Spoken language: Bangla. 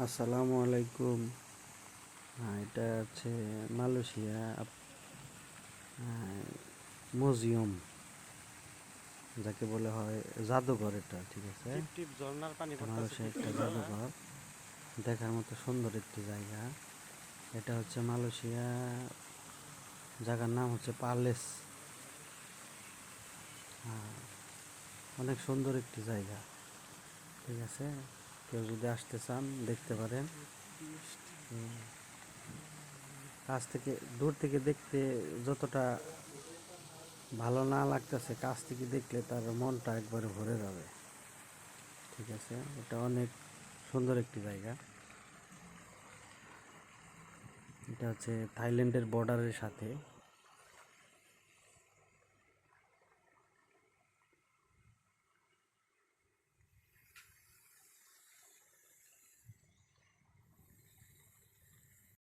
আসসালামু আলাইকুম। এটা হচ্ছে মালয়েশিয়া মিউজিয়াম, যাকে বলা হয় জাদুঘর। এটা ঠিক আছে, টিপ টিপ ঝর্ণার পানি এটা পড়তেছে মালয়েশিয়া টিপ একটা টিপ হ্যাঁ। জাদুঘর, দেখার মতো সুন্দর একটি জায়গা। এটা হচ্ছে মালয়েশিয়া, জায়গার নাম হচ্ছে পালেস। অনেক সুন্দর একটি জায়গা, ঠিক আছে। কেউ যদি আসতে চান দেখতে পারেন। কাছ থেকে, দূর থেকে দেখতে যতটা ভালো না লাগতেছে, কাছ থেকে দেখলে তার মনটা একবারে ভরে যাবে, ঠিক আছে। এটা অনেক সুন্দর একটি জায়গা। এটা হচ্ছে থাইল্যান্ডের বর্ডারের সাথে।